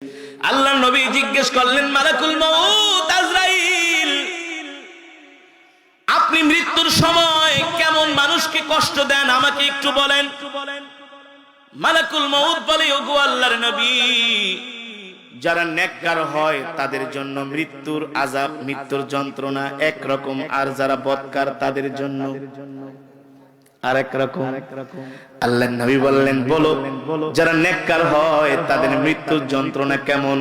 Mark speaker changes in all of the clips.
Speaker 1: আল্লাহর নবী জিজ্ঞেস করলেন, মালাকুল মউত আজরাইল, আপনি মৃত্যুর সময় কেমন মানুষকে কষ্ট দেন আমাকে একটু বলেন। মালাকুল মউত বলে, ওগো আল্লাহর নবী, যারা নেককার হয় তাদের জন্য মৃত্যুর আযাব, মৃত্যুর যন্ত্রণা একরকম, আর যারা বদকার তাদের জন্য আরেক রকম। আল্লাহর নবী বললেন, বলো যারা নেককার হয় তাদের মৃত্যুর যন্ত্রণা কেমন?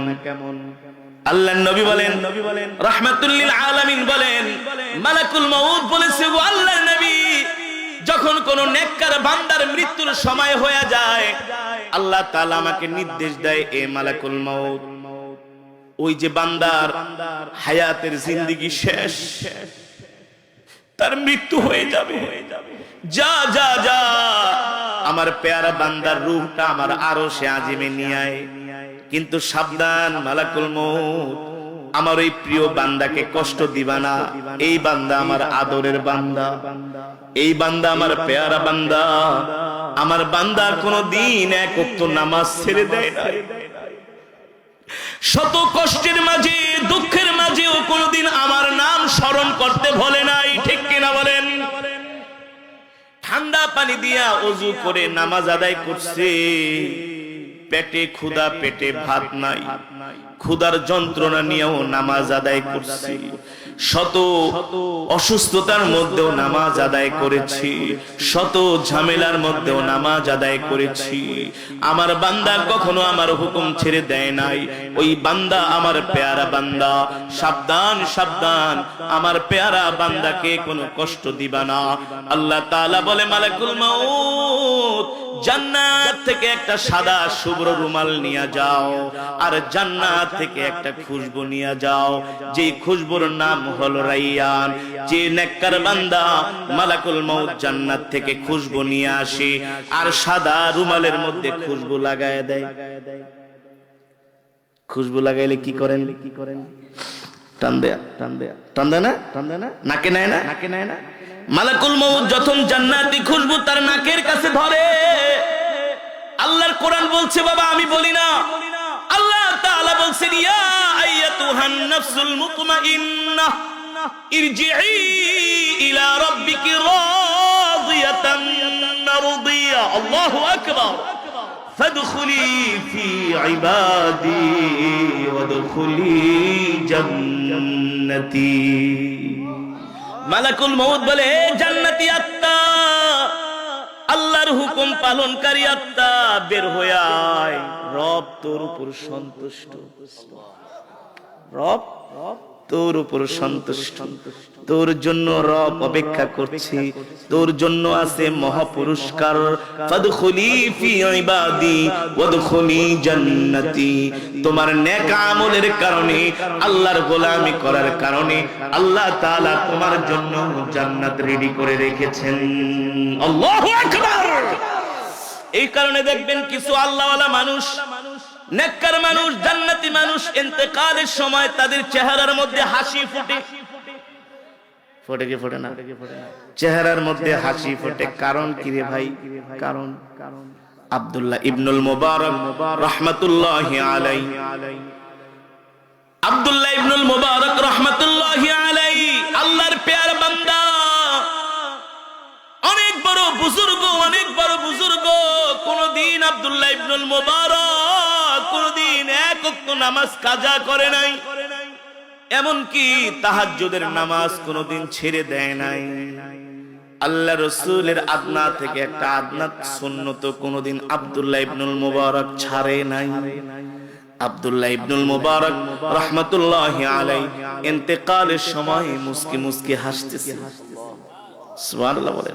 Speaker 1: আল্লাহর নবী বলেন, রাহমাতুল লিল আলামিন বলেন, মালাকুল মউত বলেছে, ও আল্লাহর নবী, যখন কোন নেককার বান্দার মৃত্যুর সময় হয়ে যায়, আল্লাহ তাআলা আমাকে নির্দেশ দেয়, এ মালাকুল মউত, ওই যে বান্দার হায়াতের জিন্দেগি শেষ, তার মৃত্যু হয়ে যাবে, যা যা যা আমার পেয়ারা বান্দার রূহটা আমার আরশে আজিমে নিয়ে আয়। কিন্তু সাবধান মালাকুল মউত, আমার ওই প্রিয় বান্দাকে কষ্ট দিবা না। এই বান্দা আমার আদরের বান্দা, এই বান্দা আমার পেয়ারা বান্দা, আমার বান্দা কোনদিন এক ওয়াক্ত নামাজ ছেড়ে দেয় না, শত কষ্টের মাঝে দুঃখের মাঝেও কোনদিন আমার নাম স্মরণ করতে ভোলে নাই, ঠিক কিনা বলেন? ঠান্ডা পানি দিয়া ওযু করে নামাজ আদায় করছে, পেটে ক্ষুধা, পেটে ভাত নাই, ক্ষুধার যন্ত্রণা নিয়েও নামাজ আদায় করছি, শত অসুস্থতার মধ্যেও নামাজ আদায় করেছি, শত ঝামেলার মধ্যেও নামাজ আদায় করেছি। আমার বান্দা কখনো আমার হুকুম ছেড়ে দেয় নাই। ওই বান্দা আমার পেয়ারা বান্দা, সাবধান সাবধান, আমার পেয়ারা বান্দাকে কোনো কষ্ট দিবা না। আল্লাহ তাআলা বলে, মালাকুল মউত, জান্নাত থেকে একটা সাদা শুভ্র রুমাল নিয়ে যাও, আর জান্নাত থেকে একটা খুশবু নিয়ে যাও, যে খুশবুর নাম হলো রাইয়ান। যে নেককার বান্দা মালাকুল মউত জান্নাত থেকে খুশবু নিয়ে আসে আর সাদা রুমালের মধ্যে খুশবু লাগায় দেয়। খুশবু লাগাইলে কি করেন? টান দেয়া, টান দেয়া, টান দেয় না, টান দেয় না, নাকে নেয় না, নাকে নেয় না। মালাকুল মউত যখন জান্নাতি খুশবু তার নাকের কাছে ধরে, আল্লাহর কোরআন বলছে, বাবা আমি বলি না, আল্লাহ তাআলা বলছেন, ইয়া আইয়াতুহান নাফসুল মুতমাইন্নাহ ইরজিই ইলা রাব্বিকি রাদিয়াতান মারদিয়া। আল্লাহু আকবার। ফাদখুলি ফি ইবাদি ওয়াদখুলি জান্নাতি। মালাকুল মউত বলে, জান্নাতি আত্মা, আল্লাহর হুকুম পালনকারী আত্মা, বের হয়ে আয়, রব তোর উপর সন্তুষ্ট, রব তোর উপর সন্তুষ্ট, তোর জন্য রব অপেক্ষা করছে, তোর জন্য আছে মহাপুরস্কার। ফাদখুলি ফি ইবাদি ওয়াদখুলি জান্নাতি। তোমার নেক আমলের কারণে, আল্লাহর গোলামি করার কারণে আল্লাহ তাআলা তোমার জন্য জান্নাত রেডি করে রেখেছেন। আল্লাহু আকবার। এই কারণে দেখবেন কিছু আল্লাহওয়ালা মানুষ, নেককার মানুষ, জান্নাতি মানুষ, ইন্তেকালের সময় তাদের চেহারার মধ্যে হাসি ফুটে। ফোটে কি ফোটে না? চেহারার মধ্যে হাসি ফোটে। কারণ কি রে ভাই? কারণ আব্দুল্লাহ ইবনুল মুবারক রাহমাতুল্লাহি আলাইহি, আব্দুল্লাহ ইবনুল মুবারক রাহমাতুল্লাহি আলাইহি আল্লাহর পেয়ারা বান্দা, অনেক বড় বুজুর্গ, অনেক বড় বুজুর্গ। কোনদিন আব্দুল্লাহ ইবনুল মুবারক কোনদিন এক ওয়াক্ত নামাজ কাজা করে নাই, এমনকি তাহাজ্জুদের নামাজ কোনদিন ছেড়ে দেয় নাই। আল্লাহ রাসূলের আদনা থেকে একটা আদনাত সুন্নত কোনদিন আব্দুল্লাহ ইবনুল মুবারক ছাড়ে নাই। আব্দুল্লাহ ইবনুল মুবারক রাহমাতুল্লাহি আলাইহি ইন্তেকালের সময় মুস্কি মুস্কি হাসতেছে। সুবহানাল্লাহ বলে।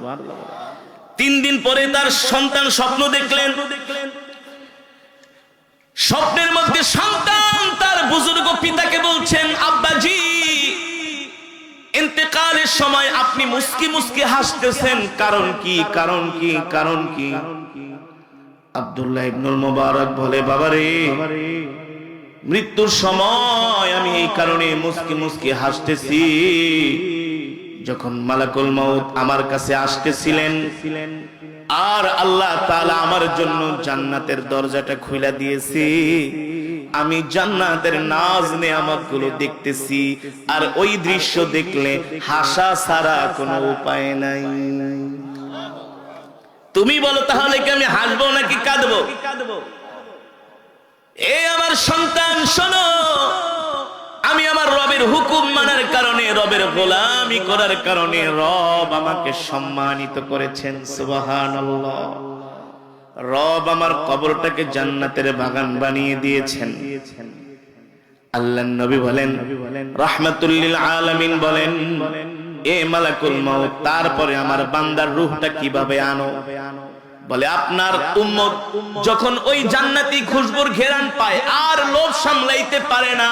Speaker 1: 3 দিন পরে তার সন্তান স্বপ্ন দেখলেন। স্বপ্নের মধ্যে সন্তান তার বুজুর্গ পিতাকে বলছেন, আব্বাজি, ইন্তেকালের সময় আপনি মুস্কি মুস্কি হাসতেছেন, কারণ কি? কারণ কি? কারণ কি? আব্দুল্লাহ ইবনুল মুবারক বলে, বাবারে, মৃত্যুর সময় আমি এই কারণে মুস্কি মুস্কি হাসতেছি, যখন মালাকুল মউত আমার কাছে আসতেছিলেন আর আল্লাহ তাআলা আমার জন্য জান্নাতের দরজাটা খুলে দিয়েছে, আমি জান্নাতের নাজ নেয়ামত গুলো দেখতেছি, আর ওই দৃশ্য দেখলে হাসা ছাড়া কোনো উপায় নাই। তুমি বলো তাহলে কি আমি হাসবো নাকি কাঁদবো? এ আমার সন্তান শোনো, আমি আমার রবের হুকুম মানার কারণে, রবের গোলামি করার কারণে রব আমাকে সম্মানিত করেছেন। সুবহানাল্লাহ। রব আমার কবরটাকে জান্নাতের বাগান বানিয়ে দিয়েছেন। আল্লাহর নবী বলেন, রাহমাতুল লিল আলামিন বলেন, এ মালাকুল মউত, তারপরে আমার বান্দার রূহটা কিভাবে আনো? বলে, আপনার উম্মত যখন ওই জান্নাতি খুশবুর ঘেরান পায় আর লোভ সামলাইতে পারে না,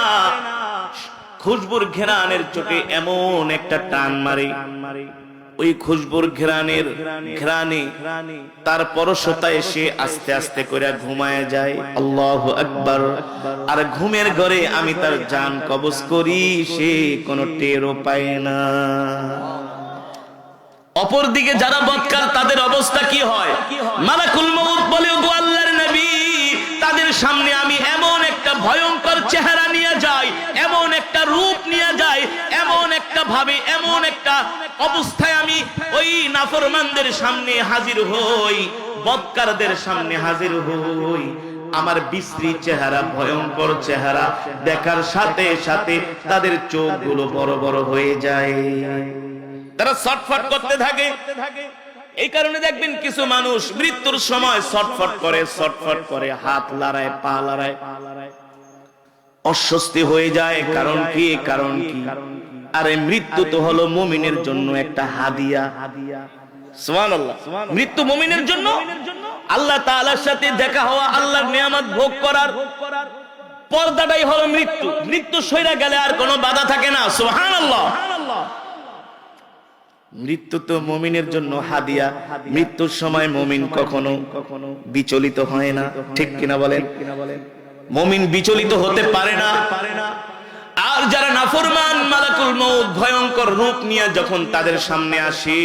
Speaker 1: খুশবুর ঘেরানের চোটে এমন একটা টান মারে, ওই খুশবুর ঘেরানে তার পরশতা এসে আস্তে আস্তে করে ঘুমায় যায়। আল্লাহু আকবার। আর ঘুমের ঘরে আমি তার জান কবজ করি, সে কোনো টেরও পায় না। অপরদিকে যারা বদকার, তাদের অবস্থা কি হয়? মালাকুল মউত বলে, ওগো আল্লাহর নবী, তাদের সামনে আমি এমন একটা ভয়ঙ্কর চেহারা নিয়ে যাই, এমন একটা রূপ নিয়ে যাই, এমন একটা ভাবে, এমন একটা অবস্থায় আমি ওই নাফরমানদের সামনে হাজির হই, বদকারদের সামনে হাজির হই। আমার বিশ্রী চেহারা, ভয়ঙ্কর চেহারা দেখার সাথে সাথে তাদের চোখগুলো বড় বড় হয়ে যায়, তারা ছটফট করতে থাকে। এই কারণে দেখবেন কিছু মানুষ মৃত্যুর সময় ছটফট করে, হাত লড়ায়, পা লড়ায়, অস্বস্তি হয়ে যায়। কারণ কি? আরে মৃত্যু তো হলো মুমিনের জন্য একটা হাদিয়া। সুবহানাল্লাহ। মৃত্যু মুমিনের জন্য আল্লাহ তাআলার সাথে দেখা হওয়া, আল্লাহর নিয়ামত ভোগ করার পর্দাটাই হলো মৃত্যু। মৃত্যু সইরা গেলে আর কোনো বাধা থাকে না। সুবহানাল্লাহ। মৃত্যু তো মুমিনের জন্য হাদিয়া। মৃত্যুর সময় মুমিন কখনো বিচলিত হয় না, ঠিক কিনা বলেন? মুমিন বিচলিত হতে পারে না। আর যারা নাফরমান, মালাকুল মউত ভয়ঙ্কর রূপ নিয়ে যখন তাদের সামনে আসে,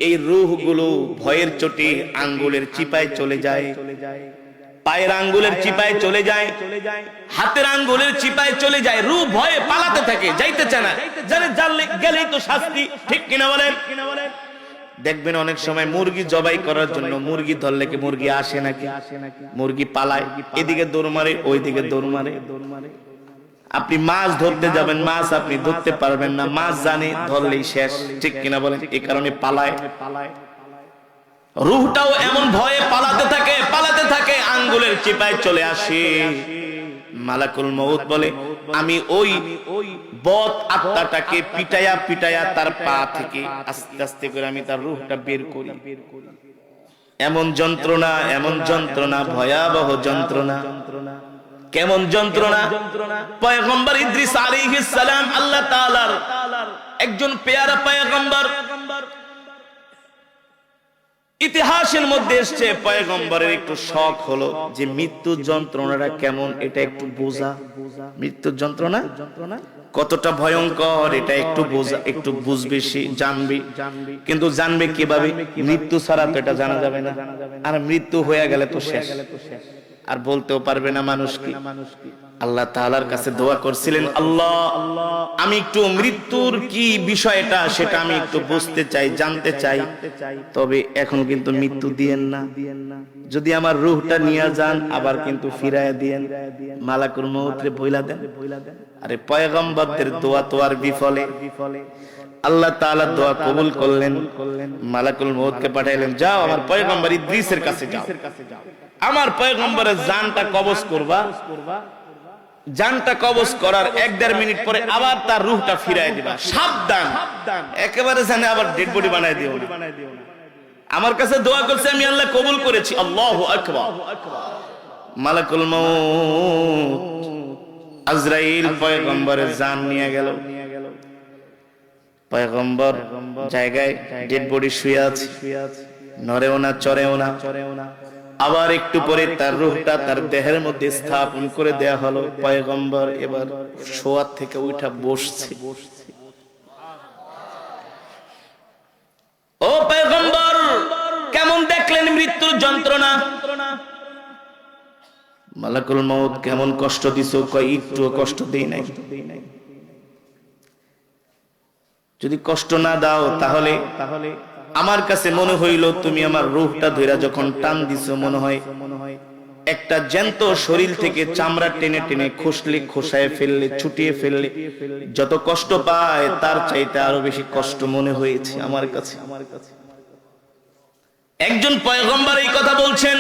Speaker 1: এই রূহগুলো ভয়ের চোটে আঙ্গুলের চিপায় চলে যায়, পায়ের আঙ্গুলের চিপায় চলে যায়, হাতের আঙ্গুলের চিপায় চলে যায়। রূহ ভয়ে পালাতে থাকে, যাইতে চায় না, জানে গেলেই তো শাস্তি, ঠিক কিনা বলেন? দেখবেন অনেক সময় মুরগি জবাই করার জন্য মুরগি ধরলে কি মুরগি আসে নাকি? মুরগি পালায়, এদিকে দৌড় মারে, ওইদিকে দৌড় মারে। আপনি মাছ ধরতে যাবেন, মাছ আপনি ধরতে পারবেন না, মাছ জানে ধরলেই শেষ, ঠিক কিনা বলেন? এই কারণে পালায়। রূহটাও এমন ভয়ে পালাতে থাকে, আঙ্গুলের চিপায় চলে আসে। মালাকুল মউত বলে, আমি ওই বদ আত্মাটাকে পিটায়া তার পা থেকে আস্তে আস্তে করে আমি তার রূহটা বের করি। এমন যন্ত্রণা, ভয়াবহ যন্ত্রণা। কেমন যন্ত্রণা? পয়গম্বর ইদ্রিস আলাইহিস সালাম, আল্লাহ তাআলার একজন পেয়ারা পয়গম্বর, ইতিহাসের মধ্যে এসেছে পয়গম্বরের একটু শখ হলো যে মৃত্যুর যন্ত্রণাটা কেমন এটা একটু বোঝা। মৃত্যুর যন্ত্রণা কতটা ভয়ঙ্কর এটা একটু বোঝা, একটু বুঝবে, সে জানবে। কিন্তু জানবে কিভাবে? মৃত্যু ছাড়া তো এটা জানা যাবে না। আর মৃত্যু হয়ে গেলে তো শেষ, আর বলতেও পারবে না মানুষ কি। আল্লাহ তাআলার কাছে দোয়া করছিলেন, আল্লাহ, আমি একটু মৃত্যুর কি বিষয়টা সেটা আমি একটু বুঝতে চাই, জানতে চাই, তবে এখন কিন্তু মৃত্যু দিয়েন না। যদি আমার রূহটা নিয়ে যান আবার কিন্তু ফিরায় দিয়েন। মালাকুল মউতরে বইলা দেন। আরে পয়গম্বরদের দোয়া তো আর বিফলে। আল্লাহ তাআলা দোয়া কবুল করলেন, মালাকুল মউতকে পাঠাইলেন, যাও আমার পয়গম্বর ইদ্রিসের কাছে যাও, আমার পয়গম্বরের জানটা কবজ করবা। জানটা কবজ করার 1-1.5 মিনিট পরে আবার তার রূহটা ফিরায় দিবা। সাবধান, একেবারে জানে আবার ডেড বডি বানায় দিও না। আমার কাছে দোয়া করছে, আমি আল্লাহ কবুল করেছি। আল্লাহু আকবার। মালাকুল মউত আজরাইল পয়গম্বরের জান নিয়ে গেল। পয়গম্বর জায়গায় ডেড বডি শুয়ে আছে, নড়েও না, চড়েও না। আবার একটু পরে তার রূহটা তার দেহের মধ্যে স্থাপন করে দেয়া হলো। পয়গম্বর এবার শোয়ার থেকে উঠা বসছে। ও পয়গম্বর, কেমন দেখলেন মৃত্যুর যন্ত্রণা? মালাকুল মউত কেমন কষ্ট দিছো? কয় একটু কষ্ট দেই নাই। যদি কষ্ট না দাও তাহলে আমার কাছে মনে হইল তুমি আমার রূহটা ধইরা যখন টান দিছো মনে হয় একটা জ্যান্ত শরীর থেকে চামড়া টেনে টেনে খসলে খোসায় ফেললে ছুটিয়ে ফেললে যত কষ্ট পায় তার চাইতে আরো বেশি কষ্ট মনে হয়েছে আমার কাছে। একজন পয়গম্বর এই কথা বলছেন।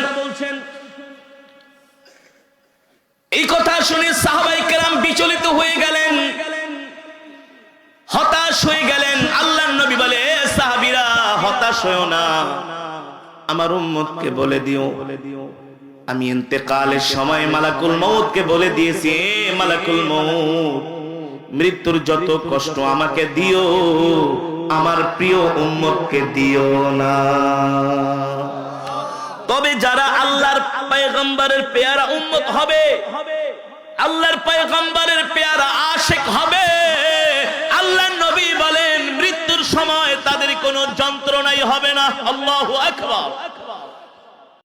Speaker 1: এই কথা শুনে সাহাবায়ে কেরাম বিচলিত হয়ে গেলেন, হতাশ হয়ে গেলেন। আল্লাহর নবী বলে, সাহাবীরা হতাশ হয়ো না, আমার উম্মতকে বলে দিও আমি ইন্তেকালের সময় মালাকুল মউতকে বলে দিয়েছি, মালাকুল মউত মৃত্যুর যত কষ্ট আমাকে দিও, আমার প্রিয় উম্মতকে দিও না। তবে যারা আল্লাহর পয়গম্বরের পেয়ারা উম্মত হবে, আল্লাহর পয়গম্বরের পেয়ারা আশিক হবে, আল্লাহর নবী বলেন মৃত্যুর সময় তাদের কোনো যন্ত্রণাই হবে না। আল্লাহু আকবার।